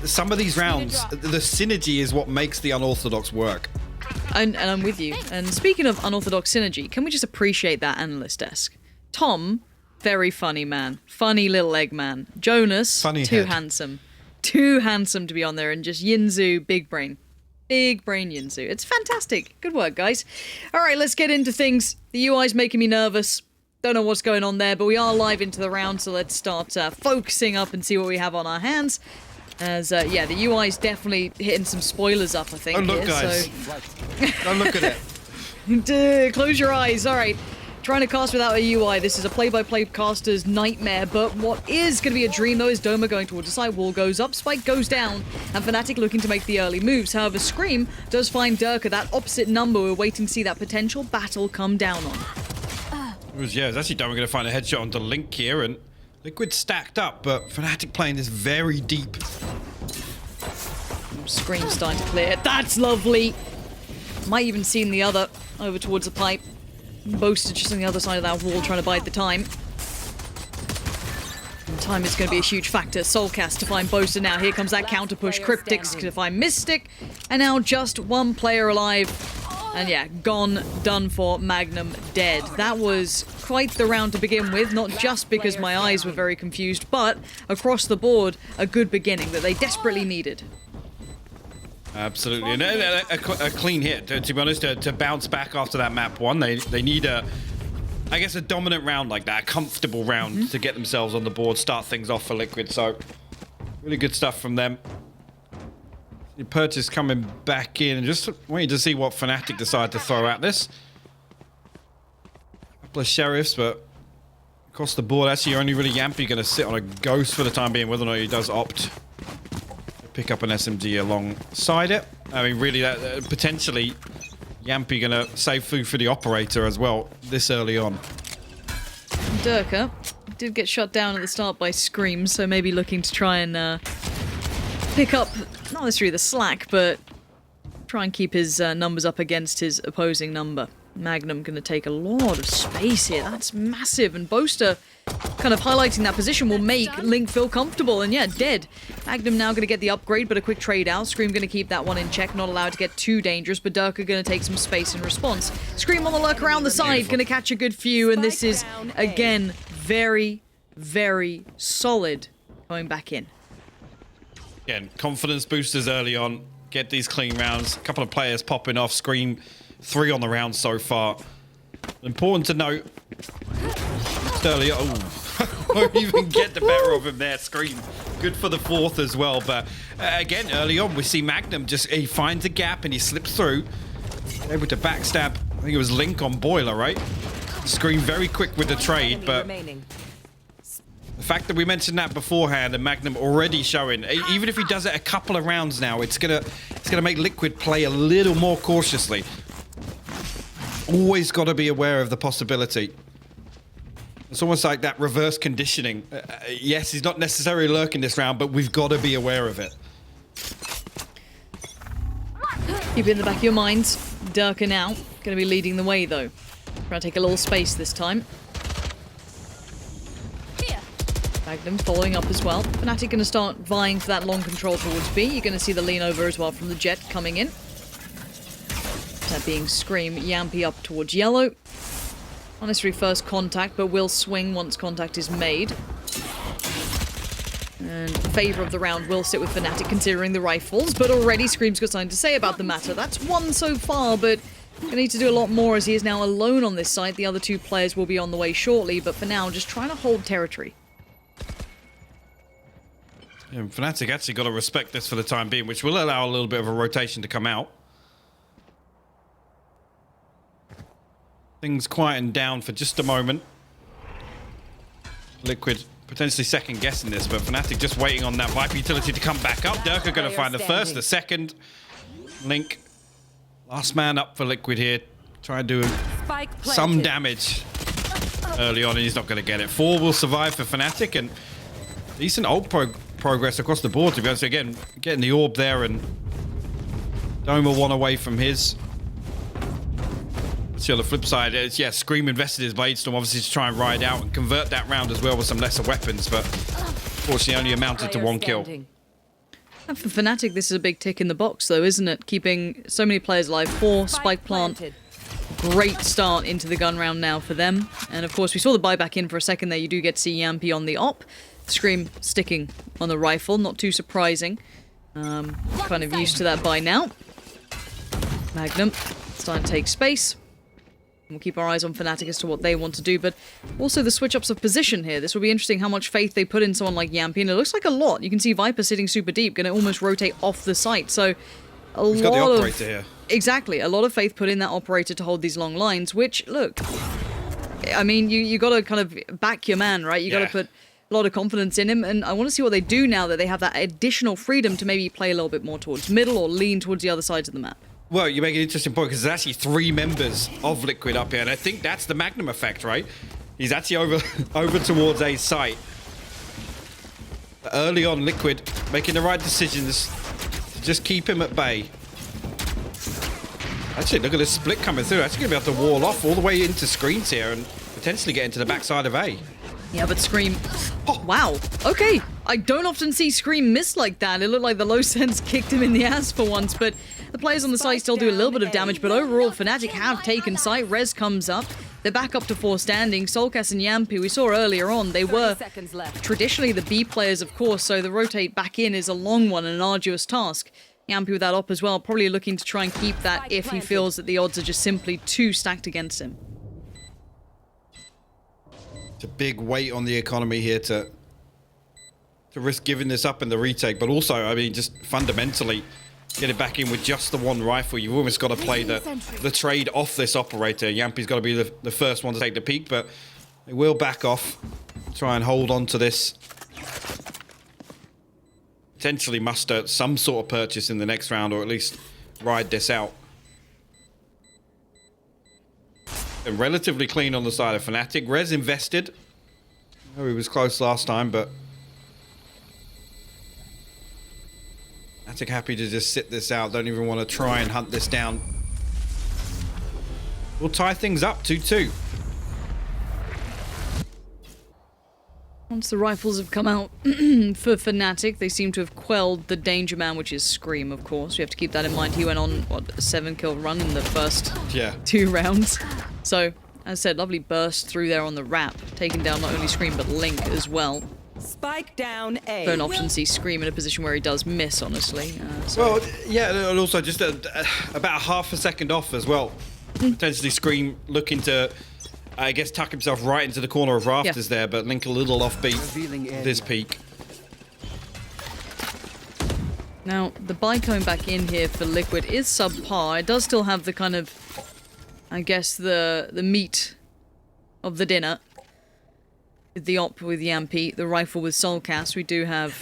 some of these rounds, the synergy is what makes the unorthodox work. And I'm with you. And speaking of unorthodox synergy, can we just appreciate that analyst desk? Tom, very funny man. Funny little egg man. Jonas, Funny too head. handsome. Too handsome to be on there. And just Yinzu, big brain. Big brain Yinzu. It's fantastic. Good work, guys. All right, let's get into things. The UI's making me nervous. Don't know what's going on there, but we are live into the round, so let's start focusing up and see what we have on our hands. As, yeah, the UI's definitely hitting some spoilers up, I think. Oh, look, here, guys. So... Don't look at it. Close your eyes. All right. Trying to cast without a UI. This is a play-by-play caster's nightmare, but what is going to be a dream, though, is Doma going towards the side. Wall goes up, Spike goes down, and FNATIC looking to make the early moves. However, Scream does find Durka, that opposite number. We're waiting to see that potential battle come down on. It was actually Doma going to find a headshot onto Link here, and Liquid stacked up, but FNATIC playing this very deep. Scream starting to clear. That's lovely. Might even seen the other over towards the pipe. Boaster just on the other side of that wall trying to bide the time. And time is going to be a huge factor. Soulcast to find Boaster now. Here comes that counter push. Cryptics to find Mystic. And now just one player alive. And yeah, gone, done for, Magnum dead. That was quite the round to begin with, not just because my eyes were very confused, but across the board, a good beginning that they desperately needed. Absolutely, and a clean hit, to be honest, to bounce back after that map one. They need I guess a dominant round like that, a comfortable round to get themselves on the board, start things off for Liquid, so really good stuff from them. The purchase coming back in, and just waiting to see what FNATIC decide to throw at this. A couple of sheriffs, but across the board, actually only really Yampy going to sit on a ghost for the time being, whether or not he does opt pick up an SMG alongside it. I mean, really, that potentially Yampy gonna save food for the operator as well this early on. Durka did get shot down at the start by Scream, so maybe looking to try and pick up, not necessarily the slack, but try and keep his numbers up against his opposing number. Magnum gonna take a lot of space here. That's massive, and Boaster kind of highlighting that position will make Link feel comfortable, and yeah, dead. Magnum now going to get the upgrade, but a quick trade out. Scream going to keep that one in check, not allowed to get too dangerous, but Durka going to take some space in response. Scream on the lurk around the side, going to catch a good few, and this is, again, very, very solid coming back in. Again, confidence boosters early on, get these clean rounds. A couple of players popping off, Scream 3 on the round so far. Important to note, just early, won't even get the better of him there. Scream, good for the fourth as well. But again, early on, we see Magnum he finds a gap and he slips through, able to backstab. I think it was Link on Boiler, right? Scream very quick with the trade, but the fact that we mentioned that beforehand and Magnum already showing, even if he does it a couple of rounds now, it's gonna make Liquid play a little more cautiously. Always got to be aware of the possibility. It's almost like that reverse conditioning. Yes, he's not necessarily lurking this round, but we've got to be aware of it. Keep it in the back of your minds. Durka now going to be leading the way, though. Trying to take a little space this time. Magnum following up as well. FNATIC going to start vying for that long control towards B. You're going to see the lean over as well from the Jet coming in. That being Scream, Yampy up towards yellow. Not necessarily first contact, but will swing once contact is made. And favour of the round will sit with FNATIC considering the rifles, but already Scream's got something to say about the matter. That's one so far, but gonna need to do a lot more as he is now alone on this site. The other two players will be on the way shortly, but for now, just trying to hold territory. Yeah, FNATIC actually got to respect this for the time being, which will allow a little bit of a rotation to come out. Things quieten down for just a moment. Liquid potentially second guessing this, but FNATIC just waiting on that Viper utility to come back up. Durka going to find the first, the second. Link, last man up for Liquid here. Try and do some damage early on, and he's not going to get it. 4 will survive for FNATIC, and decent ult progress across the board, to be honest. Again, getting the orb there, and Doma 1 away from his. See, on the flip side, yeah, Scream invested his Bladestorm obviously to try and ride out and convert that round as well with some lesser weapons, but unfortunately only amounted to 1 kill. And for FNATIC, this is a big tick in the box, though, isn't it? Keeping so many players alive. 4 spike plant. Great start into the gun round now for them. And of course, we saw the buyback in for a second there. You do get to see Yampy on the op. Scream sticking on the rifle, not too surprising. Kind of used to that by now. Magnum starting to take space. We'll keep our eyes on FNATIC as to what they want to do, but also the switch-ups of position here. This will be interesting how much faith they put in someone like Yampy, and it looks like a lot. You can see Viper sitting super deep, going to almost rotate off the site, so He's got the operator here. Exactly, a lot of faith put in that operator to hold these long lines, which, look, I mean, you got to kind of back your man, right? You got to put a lot of confidence in him, and I want to see what they do now that they have that additional freedom to maybe play a little bit more towards middle or lean towards the other sides of the map. Well, you make an interesting point because there's actually 3 members of Liquid up here, and I think that's the Magnum effect, right? He's actually over towards A site. Early on, Liquid making the right decisions to just keep him at bay. Actually, look at this split coming through. Actually going to be able to wall off all the way into screens here and potentially get into the backside of A. Yeah, but Scream... Oh, wow. Okay. I don't often see Scream miss like that. It looked like the low sense kicked him in the ass for once, but the players on the site still do a little bit of damage, but overall, FNATIC have taken site. Rez comes up. They're back up to 4 standing. Soulcast and Yampy, we saw earlier on, they were traditionally the B players, of course, so the rotate back in is a long one and an arduous task. Yampy with that op as well, probably looking to try and keep that if he feels that the odds are just simply too stacked against him. It's a big weight on the economy here to risk giving this up in the retake, but also, I mean, just fundamentally get it back in with just the 1 rifle. You've almost got to play the trade off this operator. Yampy's got to be the first one to take the peak, but they will back off, try and hold on to this. Potentially muster some sort of purchase in the next round, or at least ride this out. And relatively clean on the side of FNATIC. Rez invested. I know he was close last time, but FNATIC happy to just sit this out. Don't even want to try and hunt this down. We'll tie things up 2-2. Once the rifles have come out for FNATIC, they seem to have quelled the danger man, which is Scream, of course. We have to keep that in mind. He went on, what, a 7-kill run in the first 2 rounds. So, as I said, lovely burst through there on the wrap, taking down not only Scream, but Link as well. Spike down A. Don't often see Scream in a position where he does miss, honestly. Well, yeah, and also just about half a second off as well. Potentially Scream looking to, I guess, tuck himself right into the corner of rafters there, but Link a little offbeat this peak. Now, the buy coming back in here for Liquid is subpar. It does still have the kind of, I guess, the meat of the dinner. With the op with Yampy, the rifle with Soulcast, we do have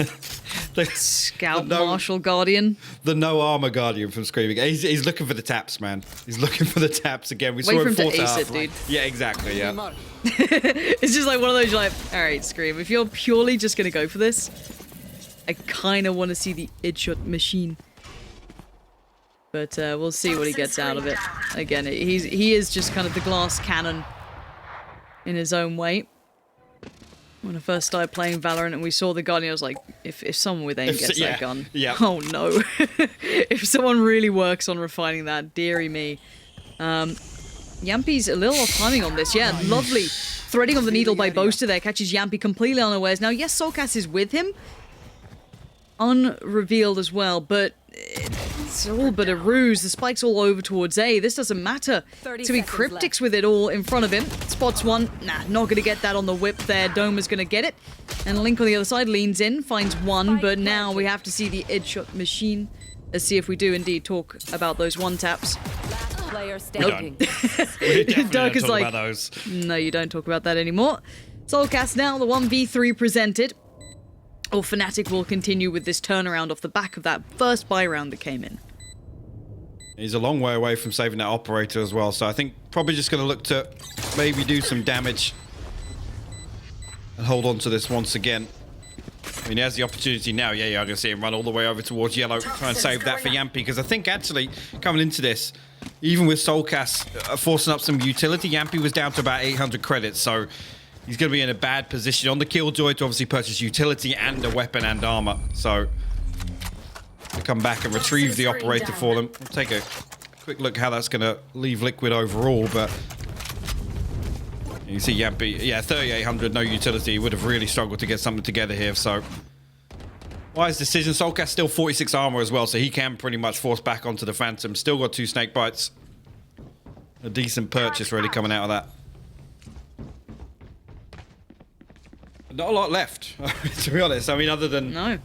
Scout, Marshal, Guardian. The no armor Guardian from Screaming. He's looking for the taps, man. He's looking for the taps again. We Wait saw for him to force ace out. it, dude. Yeah, exactly, yeah. It's just like one of those, you're like, alright, Scream, if you're purely just gonna go for this, I kind of want to see the headshot machine. But we'll see what he gets out of it. Again, he is just kind of the glass cannon in his own way. When I first started playing Valorant and we saw the Guardian, I was like, if someone with aim gets that gun, oh no. If someone really works on refining that, dearie me. Yampy's a little off timing on this. Yeah, lovely. Threading on the needle by Boaster there catches Yampy completely unawares. Now, yes, Soulcast is with him. Unrevealed as well, but it's all but a ruse. The spike's all over towards A. This doesn't matter. So he cryptics with it all in front of him. Spots one. Nah, not going to get that on the whip there. Doma's going to get it. And Link on the other side leans in, finds one, but now we have to see the headshot machine. Let's see if we do indeed talk about those one taps. Player standing. We definitely Dirk don't is talk like, about those. no, you don't talk about that anymore. Soulcast now, the 1v3 presented. Or FNATIC will continue with this turnaround off the back of that first buy round that came in. He's a long way away from saving that operator as well, so I think probably just going to look to maybe do some damage and hold on to this once again. I mean, he has the opportunity now. Yeah, you're going to see him run all the way over towards yellow, try and save that for Yampy, because I think actually coming into this, even with Soulcast forcing up some utility, Yampy was down to about 800 credits, so he's going to be in a bad position on the Killjoy to obviously purchase utility and a weapon and armor. So come back and retrieve the operator for them. We'll take a quick look how that's going to leave Liquid overall, but you can see Yampy, yeah, 3,800, no utility. He would have really struggled to get something together here, so wise decision. Soulcast still 46 armor as well, so he can pretty much force back onto the Phantom. Still got 2 snake bites. A decent purchase really coming out of that. Not a lot left, to be honest. I mean, other than... No.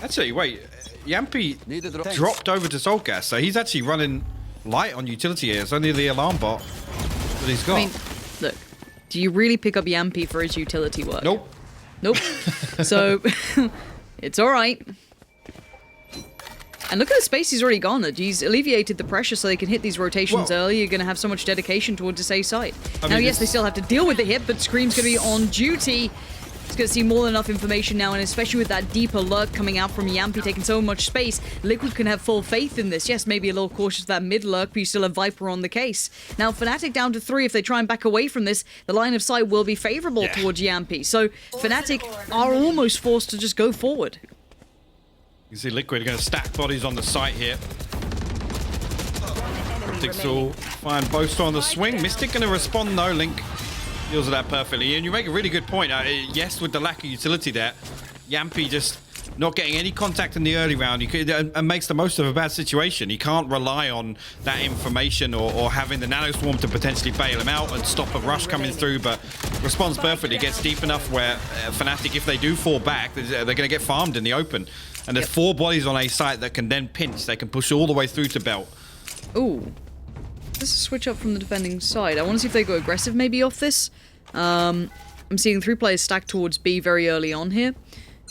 Actually, wait. Yampy dropped over to Soulcast, so he's actually running light on utility here. It's only the alarm bot that he's got. I mean, look, do you really pick up Yampy for his utility work? Nope. Nope. So, it's alright. And look at the space he's already gone. He's alleviated the pressure so they can hit these rotations early. You're going to have so much dedication towards this A site. Now, yes, they still have to deal with the hit, but Scream's going to be on duty. He's going to see more than enough information now, and especially with that deeper lurk coming out from Yampy taking so much space, Liquid can have full faith in this. Yes, maybe a little cautious of that mid lurk, but you still have Viper on the case. Now, FNATIC down to 3. If they try and back away from this, the line of sight will be favorable towards Yampy. So, FNATIC are almost forced to just go forward. You see Liquid going to stack bodies on the site here. Mystic's will find Boaster on the swing. Mystic going to respond though. Link deals with that perfectly. And you make a really good point. Yes, with the lack of utility there, Yampy just not getting any contact in the early round, and makes the most of a bad situation. He can't rely on that information or having the nano swarm to potentially bail him out and stop a rush coming through, but responds perfectly. Gets deep enough where FNATIC, if they do fall back, they're going to get farmed in the open. And there's 4 bodies on A site that can then pinch. They can push all the way through to belt. Ooh. This is a switch up from the defending side. I want to see if they go aggressive maybe off this. I'm seeing 3 players stacked towards B very early on here.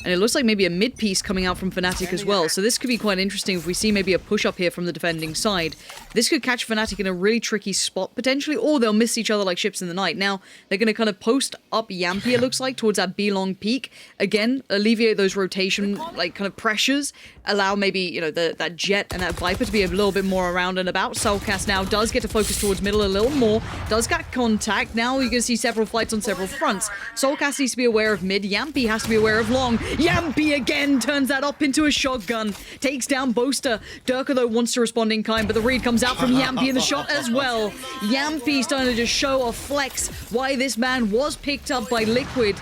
And it looks like maybe a mid piece coming out from FNATIC as well. So this could be quite interesting if we see maybe a push up here from the defending side. This could catch FNATIC in a really tricky spot potentially, or they'll miss each other like ships in the night. Now, they're going to kind of post up Yampy, it looks like, towards that B-long peak. Again, alleviate those rotation, like, kind of pressures. Allow maybe, you know, that Jet and that Viper to be a little bit more around and about. Soulcast now does get to focus towards middle a little more. Does get contact. Now you're going to see several fights on several fronts. Soulcast needs to be aware of mid. Yampy has to be aware of long. Yampy again turns that up into a shotgun. Takes down Boaster. Durka, though, wants to respond in kind, but the read comes out from Yampy in the shot as well. Yampy starting to just show off flex why this man was picked up by Liquid.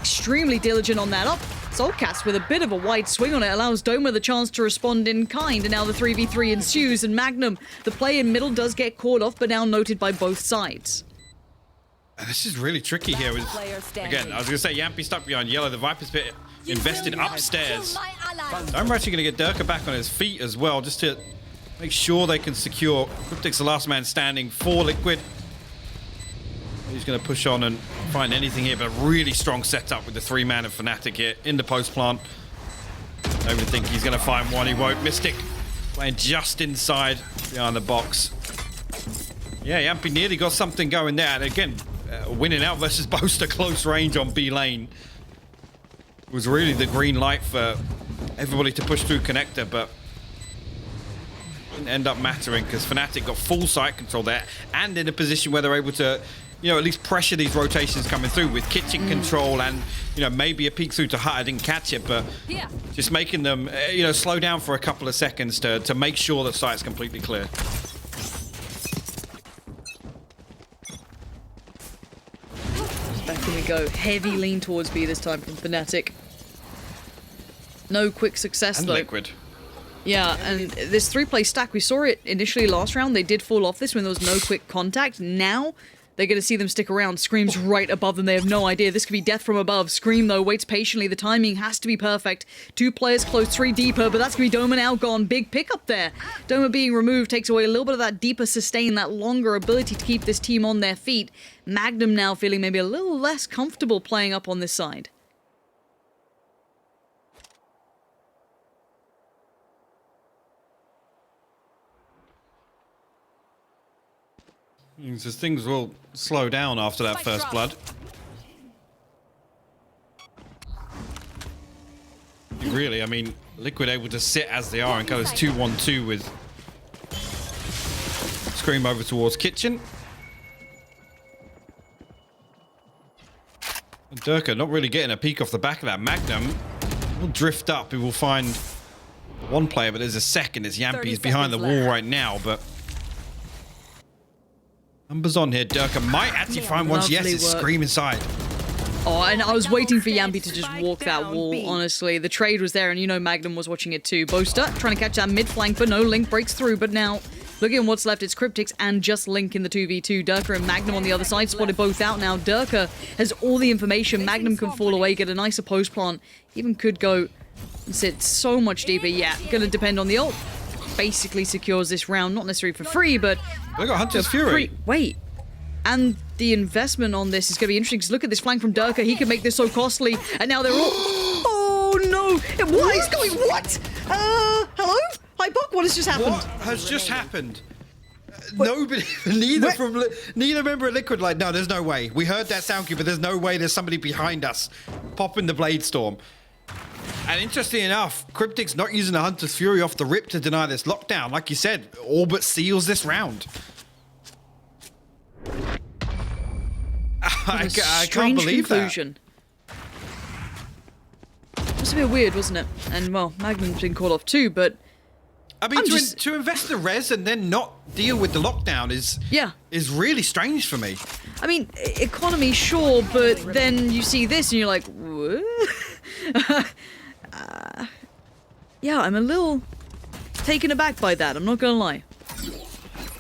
Extremely diligent on that up. Soulcast with a bit of a wide swing on it allows Doma the chance to respond in kind, and now the 3v3 ensues, and Magnum, the play in middle, does get caught off, but now noted by both sides. This is really tricky here. Again, I was going to say Yampy stuck behind yellow. The Viper's bit invested upstairs. I'm actually going to get Durka back on his feet as well, just to make sure they can secure. Cryptic's the last man standing for Liquid. He's going to push on and find anything here, but a really strong setup with the 3-man of FNATIC here in the post plant. Don't even think he's going to find one. He won't. Mystic playing just inside behind the box. Yeah, Yampy nearly got something going there. And again, winning out versus Boaster close range on B lane was really the green light for everybody to push through connector, but didn't end up mattering because FNATIC got full site control there and in a position where they're able to, you know, at least pressure these rotations coming through with kitchen control and, you know, maybe a peek through to Hut. I didn't catch it, but just making them, you know, slow down for a couple of seconds to make sure that site's completely clear. Back in we go. Heavy lean towards B this time from FNATIC. No quick success and though. Liquid. Yeah, and this 3-play stack, we saw it initially last round. They did fall off this when there was no quick contact. Now, they're going to see them stick around. Scream's right above them. They have no idea. This could be death from above. Scream, though, waits patiently. The timing has to be perfect. 2 players close, 3 deeper, but that's going to be Doma now gone. Big pickup there. Doma being removed takes away a little bit of that deeper sustain, that longer ability to keep this team on their feet. Magnum now feeling maybe a little less comfortable playing up on this side. So things will slow down after that first blood. Really, I mean, Liquid able to sit as they are and go as 2-1-2 with Scream over towards Kitchen. And Durka not really getting a peek off the back of that Magnum. We'll drift up. We will find one player, but there's a second. It's 30 Yampi's behind the seconds wall left. right now, but numbers on here. Durka might actually find one. Yes, Lovely it's work. Scream inside. Oh, and I was waiting for Yampi to just Spike walk that down wall, B. honestly. The trade was there, and you know Magnum was watching it too. Boaster trying to catch that mid flank, but no, Link breaks through. But now, looking at what's left, it's Cryptix and just Link in the 2v2. Durka and Magnum on the other side, spotted both out now. Durka has all the information. Magnum can fall away, get a nicer post plant. Even could go and sit so much deeper. Yeah, gonna depend on the ult. Basically secures this round, not necessarily for free, but Look at Hunter's Fury. Wait. And the investment on this is going to be interesting because look at this flank from Durka. He can make this so costly. And now they're all... Oh, no. What is going... What? Hello? Hi, Buck. What has just happened? What has just happened? Nobody, neither member of Liquid like, no, there's no way. We heard that sound cue, but there's no way there's somebody behind us popping the Blade Storm. And interestingly enough, Cryptic's not using the Hunter's Fury off the rip to deny this lockdown. Like you said, all but seals this round. I can't believe conclusion. It was a bit weird, wasn't it? And, well, Magnum's been called off too, but... I mean, just- to invest the res and then not deal with the lockdown is really strange for me. I mean, economy, sure, but then you see this and you're like, what? Yeah, I'm a little taken aback by that, I'm not gonna lie.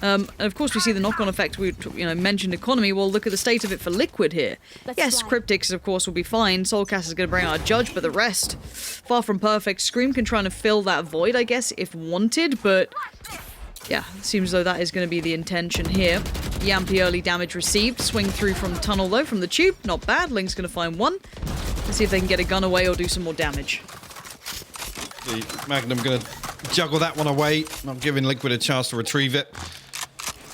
And of course, we see the knock-on effect. We mentioned economy. Well, look at the state of it for Liquid here. Yes, Cryptix, of course, will be fine. Soulcast is going to bring out a Judge, but the rest, far from perfect. Scream can try to fill that void, I guess, if wanted, but yeah, it seems though that is going to be the intention here. Yampi early damage received. Swing through from tunnel, though, from the tube. Not bad. Link's going to find one. Let's see if they can get a gun away or do some more damage. The Magnum going to juggle that one away, not giving Liquid a chance to retrieve it.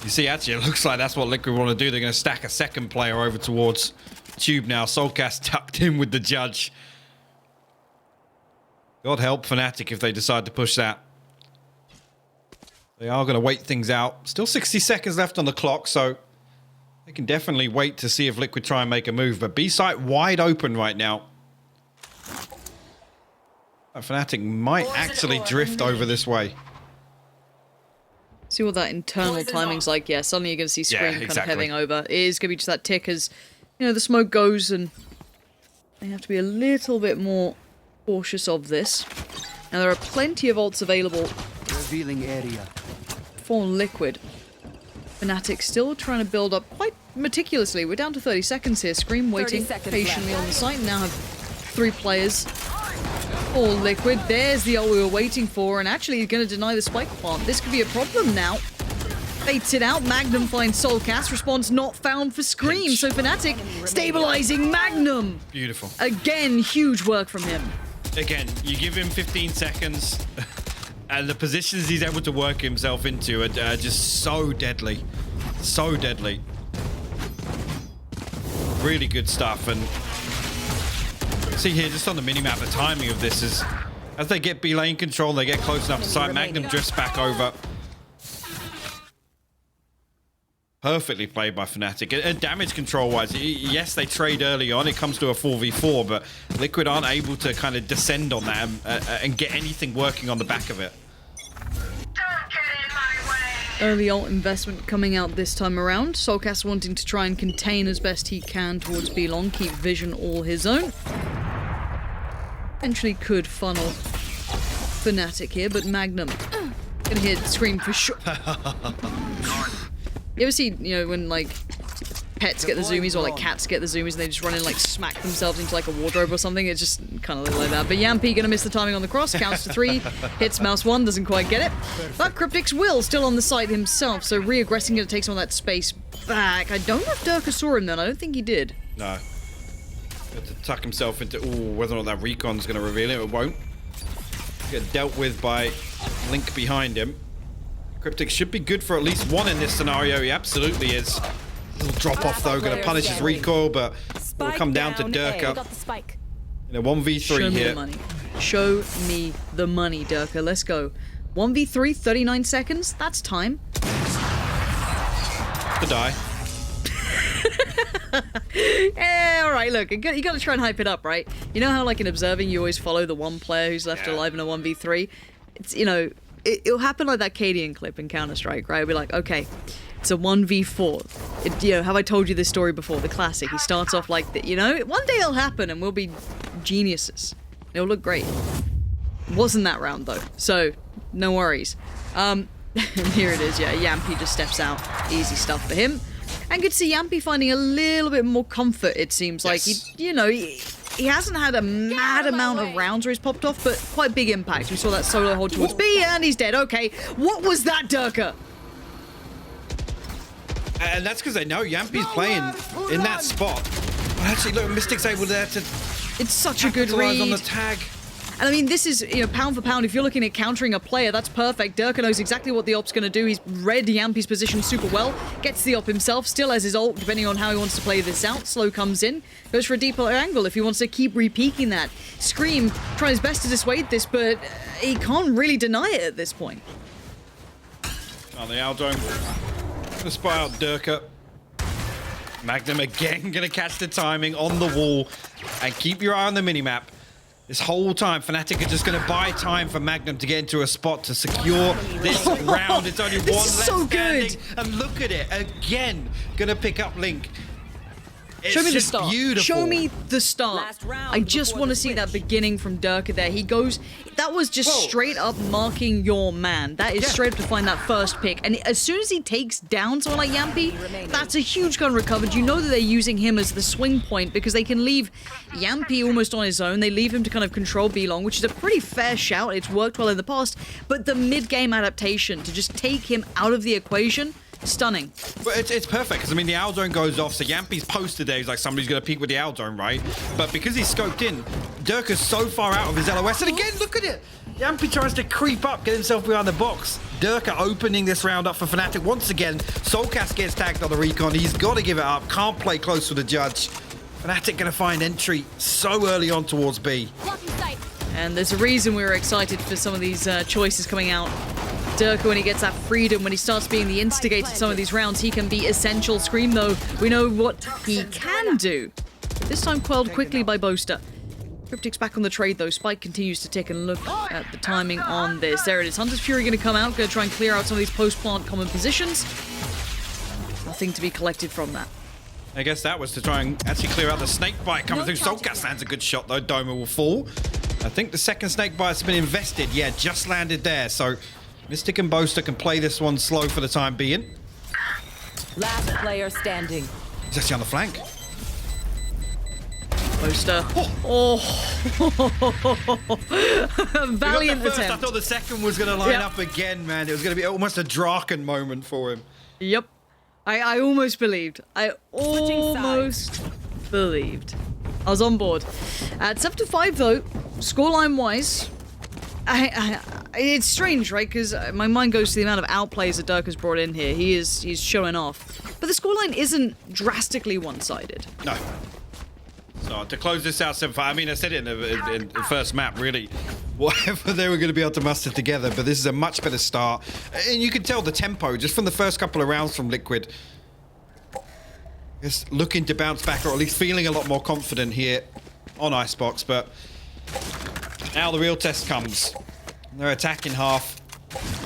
You see, actually, it looks like that's what Liquid want to do. They're going to stack a second player over towards Tube now. Soulcast tucked in with the Judge. God help FNATIC if they decide to push that. They are going to wait things out. Still 60 seconds left on the clock, so they can definitely wait to see if Liquid try and make a move. But B site wide open right now. FNATIC might actually drift over this way. See what that internal timing's like. Yeah, suddenly you're going to see Scream kind of heading over. It is going to be just that tick as, the smoke goes and they have to be a little bit more cautious of this. Now, there are plenty of ults available Revealing area. for Liquid. FNATIC still trying to build up quite meticulously. We're down to 30 seconds here. Scream waiting patiently on the site. Now have 3 players. For Liquid, there's the ult we were waiting for, and actually he's going to deny the spike plant. This could be a problem now. Baits it out, Magnum finds Soulcast, response not found for Scream, so FNATIC stabilizing Magnum. Beautiful. Again, huge work from him. Again, you give him 15 seconds, and the positions he's able to work himself into are just so deadly. So deadly. Really good stuff, and see here, just on the minimap, the timing of this is, as they get B lane control, they get close enough to site, Magnum drifts back over. Perfectly played by FNATIC. And damage control-wise, yes, they trade early on. It comes to a 4v4, but Liquid aren't able to kind of descend on that and get anything working on the back of it. Early ult investment coming out this time around. Soulcast wanting to try and contain as best he can towards B-Long, keep vision all his own. Eventually could funnel FNATIC here, but Magnum gonna hear Scream for sure. You ever see, when like pets get the zoomies or like cats get the zoomies and they just run in like smack themselves into like a wardrobe or something? It's just kind of like that. But Yampi gonna miss the timing on the cross, counts to 3, hits mouse 1, doesn't quite get it. But Cryptix will still on the site himself, so re-aggressing gonna take some of that space back. I don't know if Durka saw him then, I don't think he did. No. Got to tuck himself into, whether or not that recon's going to reveal him, it won't. Get dealt with by Link behind him. Cryptic should be good for at least one in this scenario. He absolutely is. A little drop off though, going to punish his recoil, but will come down to Durka. In a 1v3 Show me here. the money. Show me the money, Durka. Let's go. 1v3, 39 seconds. That's time. To die. Yeah, all right, look, you got to try and hype it up, right? You know how, like, in observing, you always follow the one player who's left alive in a 1v3? It's, you know, it'll happen like that Cadian clip in Counter-Strike, right? It'll be like, okay, it's a 1v4. You know, have I told you this story before? The classic. He starts off like that, you know? One day it'll happen and we'll be geniuses. It'll look great. Wasn't that round, though, so no worries. And here it is, yeah, Yampy just steps out. Easy stuff for him. And good to see Yampy finding a little bit more comfort, it seems like. You know, he hasn't had a mad amount of rounds where he's popped off, but quite big impact. We saw that solo hold towards B, and he's dead. Okay, what was that, Durka? And that's because they know Yampy's playing in that spot. But actually, look, Mystic's able there to... It's such a good read. On the tag. And I mean, this is, you know, pound for pound, if you're looking at countering a player, that's perfect. Durka knows exactly what the op's going to do. He's read Yampy's position super well, gets the op himself, still has his ult, depending on how he wants to play this out. Slow comes in, goes for a deeper angle if he wants to keep repeaking that. Scream trying his best to dissuade this, but he can't really deny it at this point. On the Aldome, gonna spy out Durka. Magnum again gonna catch the timing on the wall, and keep your eye on the minimap. This whole time, FNATIC are just going to buy time for Magnum to get into a spot to secure this round. It's only one left so standing. good. And look at it, again, going to pick up Link. It's Show me the just start. beautiful. Show me the start. Last round I just before want the to see that switch. beginning from Durka there. He goes, that was just straight up marking your man. That is straight up to find that first pick. And as soon as he takes down someone like Yampy, that's a huge gun recovered. You know that they're using him as the swing point because they can leave Yampy almost on his own. They leave him to kind of control B-Long, which is a pretty fair shout. It's worked well in the past. But the mid-game adaptation to just take him out of the equation, stunning. But it's perfect, because I mean, the Aldome goes off, so Yampy's posted there. He's like, somebody's going to peek with the Aldome, right? But because he's scoped in, Durka's so far out of his LOS. And again, look at it. Yampy tries to creep up, get himself behind the box. Durka opening this round up for FNATIC once again. Soulcast gets tagged on the recon. He's got to give it up. Can't play close with the judge. FNATIC going to find entry so early on towards B. And there's a reason we were excited for some of these choices coming out. Durka, when he gets that freedom, when he starts being the instigator to some of these rounds, he can be essential. Scream, though, we know what he can do. This time quelled quickly by Boaster. Cryptic's back on the trade, though. Spike continues to tick, and look at the timing on this. There it is. Hunter's Fury going to come out, going to try and clear out some of these post-plant common positions. Nothing to be collected from that. I guess that was to try and actually clear out the snake bite coming through. Soulcast lands a good shot, though. Doma will fall. I think the second snake bite's been invested. Yeah, just landed there, so... Mystic and Boaster can play this one slow for the time being. Last player standing. He's actually on the flank. Boaster. Oh. Valiant First, I attempt. thought the second was going to line up again, man. It was going to be almost a Draken moment for him. Yep. I almost believed. I almost believed. I was on board. At 7-5, though, scoreline-wise, it's strange, right? Because my mind goes to the amount of outplays that Durka's brought in here. He's showing off. But the scoreline isn't drastically one-sided. No. So to close this out 7-5, I mean, I said it in the first map, really. Whatever they were going to be able to muster together, but this is a much better start. And you can tell the tempo just from the first couple of rounds from Liquid. Just looking to bounce back, or at least feeling a lot more confident here on ICEBOX, but now the real test comes. They're attacking half.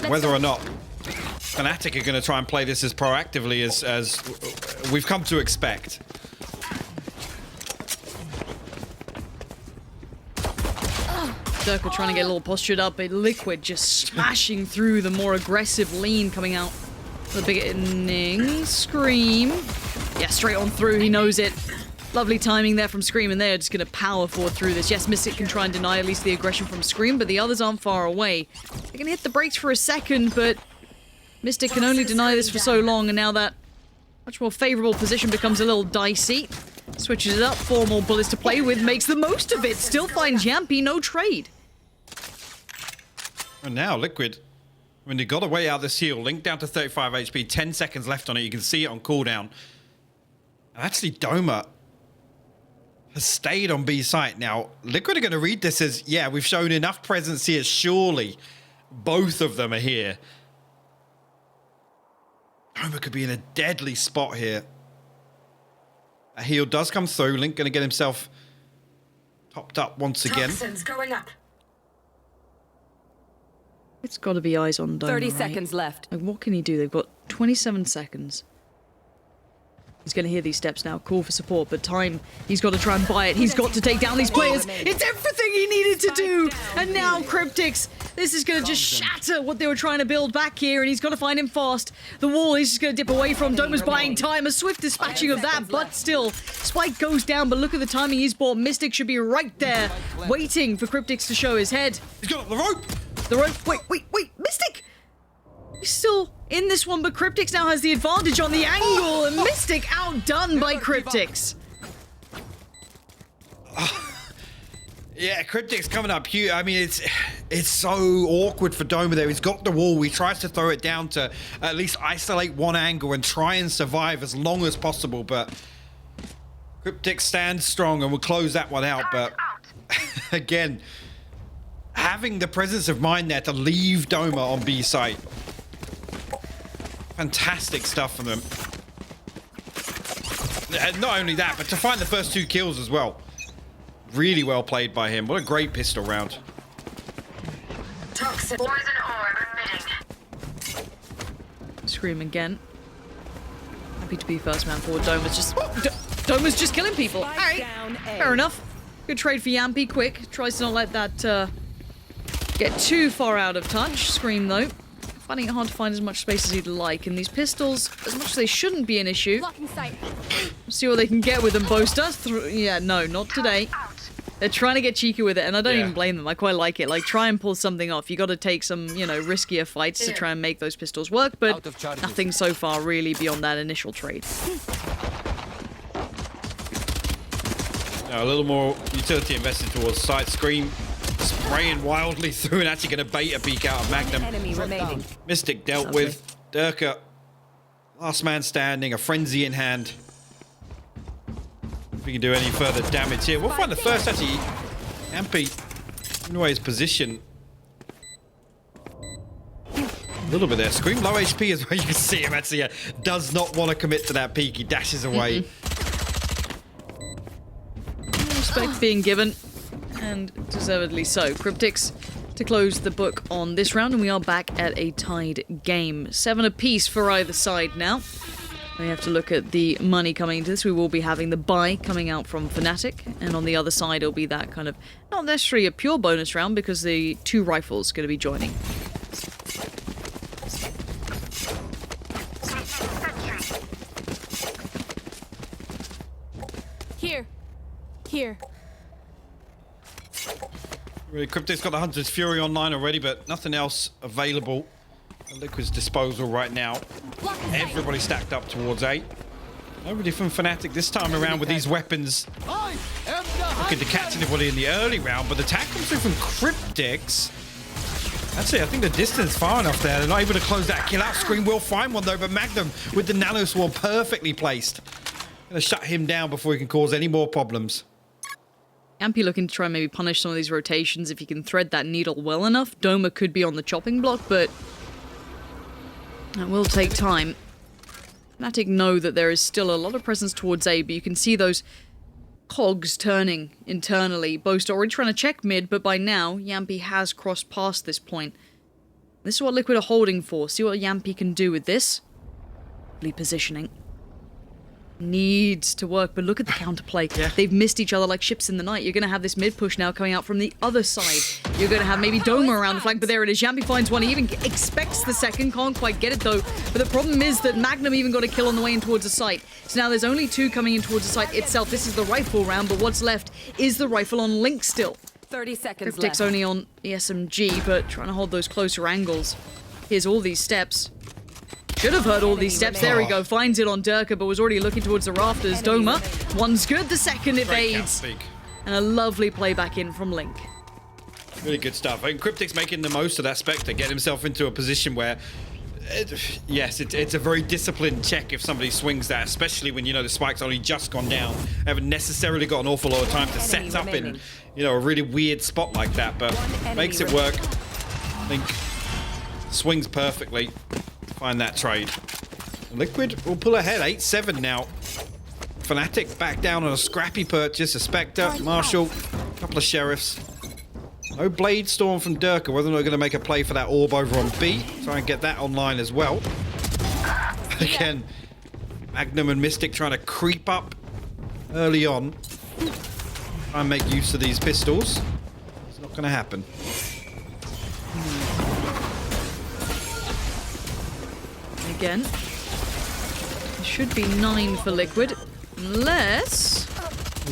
Whether or not FNATIC are going to try and play this as proactively as we've come to expect. Durka trying to get a little postured up, but Liquid just smashing through the more aggressive lean coming out. The beginning. Scream. Yeah, straight on through. He knows it. Lovely timing there from Scream, and they're just going to power forward through this. Yes, Mystic can try and deny at least the aggression from Scream, but the others aren't far away. They can hit the brakes for a second, but Mystic can only deny this for so long, and now that much more favorable position becomes a little dicey. Switches it up, 4 more bullets to play with, makes the most of it. Still finds Yampy, no trade. And now Liquid, when they got away out this heal, Link down to 35 HP, 10 seconds left on it. You can see it on cooldown. Actually, Doma has stayed on B site. Now, Liquid are going to read this as, yeah, we've shown enough presence here. Surely both of them are here. Doma could be in a deadly spot here. A heal does come through. Link going to get himself topped up once again. Toxins going up. It's got to be eyes on Doma, 30 right? seconds left. Like, what can he do? They've got 27 seconds. He's going to hear these steps now, call for support, but time, he's got to try and buy it. He's got to take down these players. It's everything he needed to do. And now Cryptics, this is going to just shatter what they were trying to build back here, and he's got to find him fast. The wall he's just going to dip away from. Doma's buying time, a swift dispatching of that, but still, Spike goes down, but look at the timing he's bought. Mystic should be right there, waiting for Cryptics to show his head. He's got the rope. The rope, wait, Mystic! He's still in this one, but Cryptics now has the advantage on the angle, and Mystic outdone by Cryptics. Yeah, Cryptic's coming up here. I mean, it's so awkward for Doma there. He's got the wall. He tries to throw it down to at least isolate one angle and try and survive as long as possible, but Cryptic stands strong and will close that one out, but again, having the presence of mind there to leave Doma on B site. Fantastic stuff from them. And not only that, but to find the first 2 kills as well. Really well played by him. What a great pistol round. Toxin. Poison orb emitting. Scream again. Happy to be first man forward. Doma's just killing people. All right, fair enough. Good trade for Yampy. Quick tries to not let that get too far out of touch. Scream though, finding it hard to find as much space as he'd like. And these pistols, as much as they shouldn't be an issue. See what they can get with them, Boaster. Yeah, no, not today. They're trying to get cheeky with it, and I don't even blame them. I quite like it. Like, try and pull something off. You got to take some, you know, riskier fights to try and make those pistols work, but nothing so far really beyond that initial trade. A little more utility invested towards side. Scream spraying wildly through and actually going to bait a peek out of Magnum. Enemy remaining. Mystic dealt with. Durka, last man standing, a frenzy in hand. If we can do any further damage here, we'll find the first actually. Yampy, in his position. A little bit there. Scream low HP as well. You can see him actually does not want to commit to that peek. He dashes away. Respect being given, and deservedly so. Cryptics to close the book on this round, and we are back at a tied game. 7 apiece for either side now. We have to look at the money coming into this. We will be having the buy coming out from FNATIC, and on the other side it'll be that kind of, not necessarily a pure bonus round, because the 2 rifles going to be joining. Here. Really, Cryptic's got the Hunter's Fury online already, but nothing else available at Liquid's disposal right now. Everybody stacked up towards A. Nobody from FNATIC this time around with these weapons. Looking to catch anybody in the early round, but the attack comes through from Cryptics. Actually, I think the distance far enough there. They're not able to close that kill out. Scream will find one though, but Magnum with the nano swarm perfectly placed. Gonna shut him down before he can cause any more problems. Yampy looking to try and maybe punish some of these rotations. If he can thread that needle well enough, Doma could be on the chopping block, but that will take time. FNATIC know that there is still a lot of presence towards A, but you can see those cogs turning internally. Boast already trying to check mid, but by now, Yampy has crossed past this point. This is what Liquid are holding for. See what Yampy can do with this. Positioning. Needs to work, but look at the counterplay. They've missed each other like ships in the night. You're going to have this mid push now coming out from the other side. You're going to have maybe Doma around the flank, but there it is. Yampy finds one. He even expects the second. Can't quite get it though. But the problem is that Magnum even got a kill on the way in towards the site. So now there's only 2 coming in towards the site itself. This is the rifle round, but what's left is the rifle on Link still. 30 seconds Cryptic's left. only on the SMG, but trying to hold those closer angles. Here's all these steps. Should have heard all these steps. There we go. Finds it on Durka, but was already looking towards the rafters. Doma, one's good. The second evades. And a lovely play back in from Link. Really good stuff. I mean, Cryptic's making the most of that Spectre, get himself into a position where, yes, it's a very disciplined check if somebody swings that, especially when, you know, the spike's only just gone down. They haven't necessarily got an awful lot of time to set up in, you know, a really weird spot like that, but makes it work. Link swings perfectly. Find that trade. Liquid will pull ahead, 8-7 now. FNATIC back down on a scrappy purchase. A Spectre, Marshall, a couple of Sheriffs. No Blade Storm from Durka. Whether or not they're going to make a play for that orb over on B. Try and get that online as well. Again, Magnum and Mystic trying to creep up early on. Try and make use of these pistols. It's not going to happen. Again. It should be 9 for Liquid. Unless...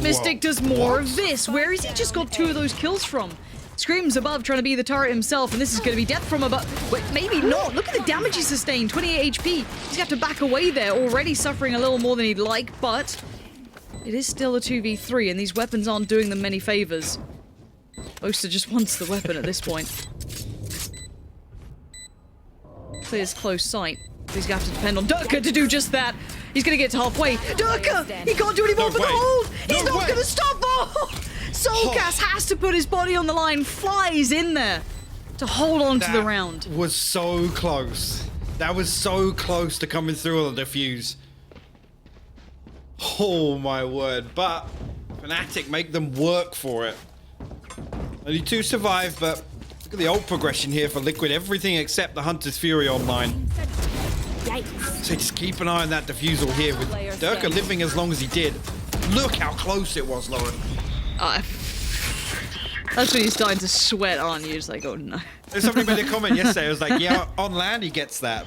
Mystic does more of this. Where has he just got 2 of those kills from? Scream's above, trying to be the turret himself, and this is going to be death from above. Wait, maybe not. Look at the damage he sustained. 28 HP. He's got to back away there, already suffering a little more than he'd like, but it is still a 2v3, and these weapons aren't doing them many favors. Boaster just wants the weapon at this point. Clears close sight. He's going to have to depend on Durka to do just that. He's going to get to halfway. Durka! He can't do any more for the hold! He's not going to stop! Oh! Soulcast has to put his body on the line, flies in there to hold on to the round. That was so close. That was so close to coming through on the defuse. Oh my word. But FNATIC make them work for it. Only 2 survive, but look at the ult progression here for Liquid. Everything except the Hunter's Fury online. So just keep an eye on that defusal here with Durka living as long as he did. Look how close it was, Lauren. That's when you're starting to sweat, aren't you? It's like, oh no. There's somebody made a comment yesterday. It was like, yeah, on land he gets that.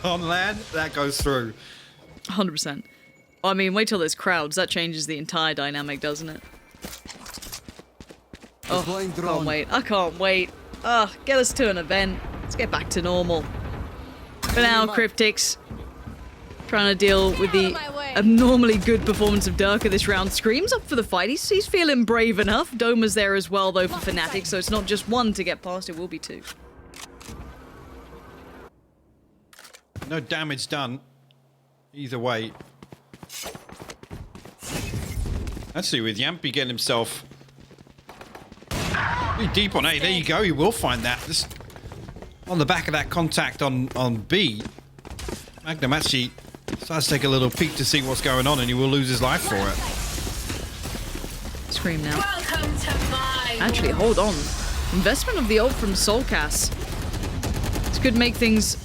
On land, that goes through. 100%. I mean, wait till there's crowds. That changes the entire dynamic, doesn't it? Oh, can't wait. I can't wait. Get us to an event. Let's get back to normal. For now, Cryptics trying to deal with the abnormally good performance of Durka this round. Scream's up for the fight. He's feeling brave enough. Doma's there as well, though, for FNATIC, so it's not just 1 to get past, it will be 2. No damage done. Either way. Actually, with Yampy getting himself pretty deep on A, there you go. He will find that. Just on the back of that contact on B, Magnum actually starts to take a little peek to see what's going on, and he will lose his life for it. Scream now. Welcome to my Actually, hold on. Investment of the ult from Soulcast. This could make things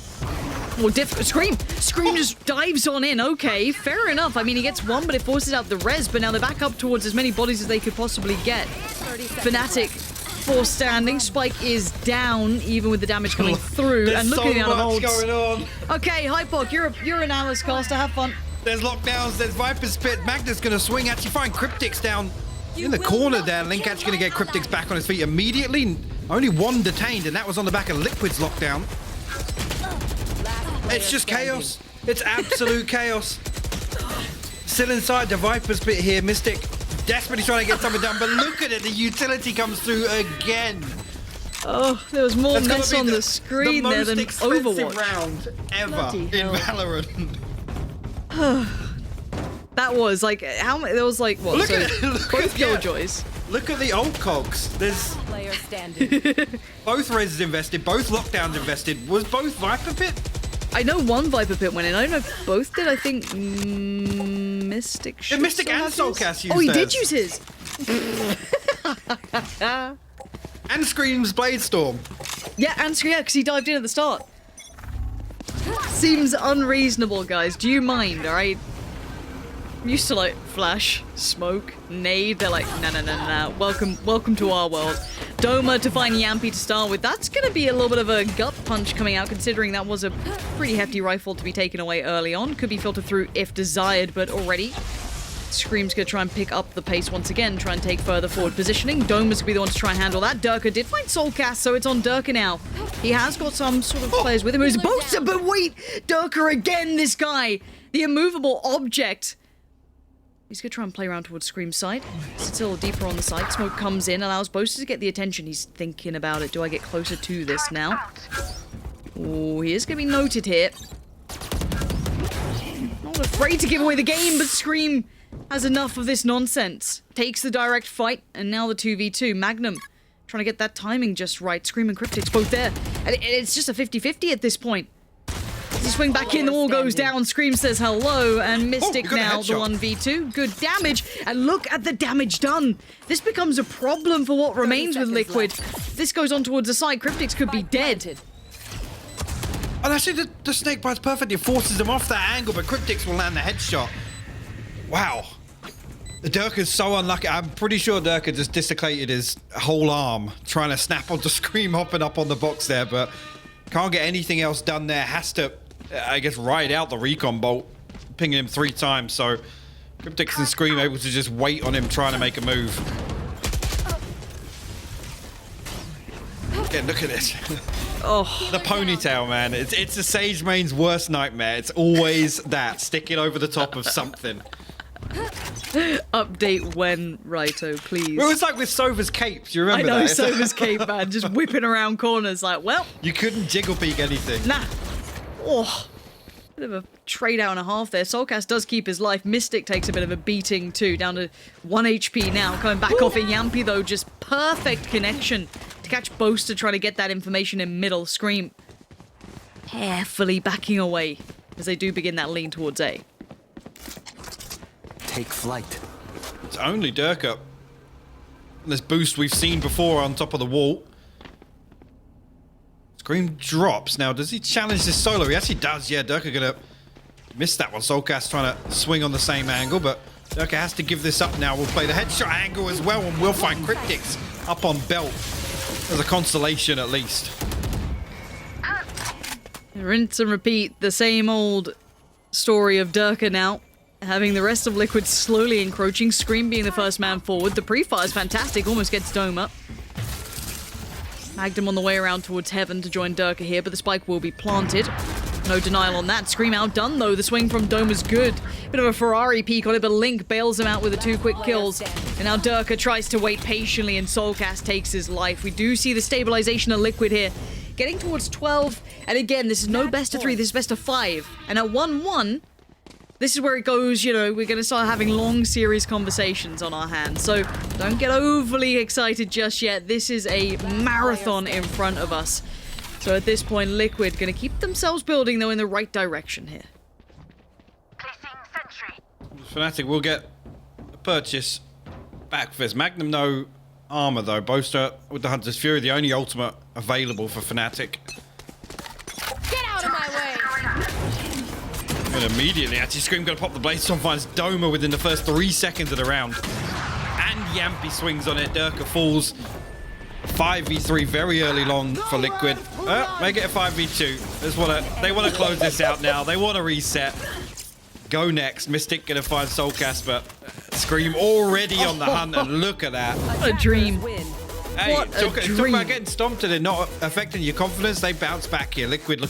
more difficult. Scream! Scream just dives on in. Okay, fair enough. I mean, he gets 1, but it forces out the res, but now they're back up towards as many bodies as they could possibly get. FNATIC 4 standing. Spike is down, even with the damage coming through. There's and look so at the amount of much ults. going on. Okay, Hypok, you're an analyst caster. Have fun. There's lockdowns, there's Viper's Pit. Magnus gonna swing, actually find Cryptics down in the corner there. Link actually gonna get Cryptics back on his feet immediately. Only 1 detained, and that was on the back of Liquid's lockdown. It's just chaos. It's absolute chaos. Still inside the Viper's Pit here. Mystic desperately trying to get something done, but look at it. The utility comes through again. Oh, there was more mess on the screen there than Overwatch. The most expensive round ever in Valorant. That was like, how many? There was like, what? Look So at it. Look both at yeah. Killjoys. Look at the old cogs. There's Player standing. both reses invested, both lockdowns invested. Was both Viper Pit? I know 1 Viper Pit went in. I don't know if both did. I think Mystic. Yeah, Mystic and still have Soulcast his. Oh, he did theirs. use his. And Scream's Blade Storm. Yeah, and yeah, because he dived in at the start. Seems unreasonable, guys. Do you mind? All right. I'm used to like flash, smoke, nade. They're like, no. Welcome to our world. Doma to find Yampy to start with. That's gonna be a little bit of a gut punch coming out, considering that was a pretty hefty rifle to be taken away early on. Could be filtered through if desired, but already Scream's gonna try and pick up the pace once again, try and take further forward positioning. Doma's gonna be the one to try and handle that. Durka did find Soulcast, so it's on Durka now. He has got some sort of players with him who's boasted, but wait! Durka again, this guy! The immovable object! He's gonna try and play around towards Scream's side. Still deeper on the side. Smoke comes in, allows Boaster to get the attention. He's thinking about it. Do I get closer to this now? Oh, he is gonna be noted here. Not afraid to give away the game, but Scream has enough of this nonsense. Takes the direct fight, and now the 2v2. Magnum trying to get that timing just right. Scream and Cryptics both there. And it's just a 50-50 at this point. Anti-swing back in, the wall goes down, Scream says hello, and Mystic you got a now the headshot. 1v2. Good damage, and look at the damage done. This becomes a problem for what remains with seconds Liquid. This goes on towards the side, Cryptics could be dead. And actually, the snake bites perfectly. It forces them off that angle, but Cryptics will land the headshot. Wow. Durka's so unlucky. I'm pretty sure Durka just dislocated his whole arm trying to snap onto Scream hopping up on the box there, but can't get anything else done there. Has to, I guess, ride out the recon bolt, pinging him 3 times. So Cryptics and Scream able to just wait on him trying to make a move. Again, look at this. Oh, The ponytail, man. It's a Sage main's worst nightmare. It's always that, sticking over the top of something. update when, Raito, please. Well, it was like with Sova's capes. You I remember know, that? Sova's cape, man, just whipping around corners like, well, You couldn't jiggle peek anything. nah. Oh, bit of a trade out and a half there. Soulcast does keep his life. Mystic takes a bit of a beating too, down to 1 HP now. Coming back off in Yampi though, just perfect connection to catch Boaster trying to get that information in middle. Scream carefully backing away as they do begin that lean towards A. Take flight. It's only Durka. This boost we've seen before on top of the wall. Scream drops. Now, does he challenge this solo? He actually does. Yeah, Durka gonna miss that one. Soulcast trying to swing on the same angle, but Durka has to give this up now. We'll play the headshot angle as well, and we'll find Cryptics up on belt. There's a consolation at least. Rinse and repeat, the same old story of Durka now. Having the rest of Liquid slowly encroaching, Scream being the first man forward. The pre-fire is fantastic, almost gets Dome up. Magnum on the way around towards Heaven to join Durka here, but the spike will be planted. No denial on that. Scream outdone though, the swing from Dome is good. Bit of a Ferrari peek on it, but Link bails him out with the 2 quick kills. And now Durka tries to wait patiently and Soulcast takes his life. We do see the stabilization of Liquid here. Getting towards 12, and again, this is no best of 3, this is best of 5. And at 1-1, this is where it goes, you know, we're going to start having long series conversations on our hands. So don't get overly excited just yet. This is a marathon in front of us. So at this point, Liquid going to keep themselves building, though, in the right direction here. Placing sentry. FNATIC will get a purchase back for this. Magnum no armor though. Boaster with the Hunter's Fury, the only ultimate available for FNATIC. Get out of my way! And immediately, actually, Scream gonna pop the Bladestorm, finds Doma within the first 3 seconds of the round. And Yampi swings on it. Durka falls. 5v3 very early long for Liquid. Make it a 5v2. They want to close this out now. They want to reset. Go next. Mystic gonna find Soulcast, but Scream already on the hunt, and look at that. What a dream. Win. Hey, What a talk dream. about getting stomped and it not affecting your confidence. They bounce back here. Liquid looking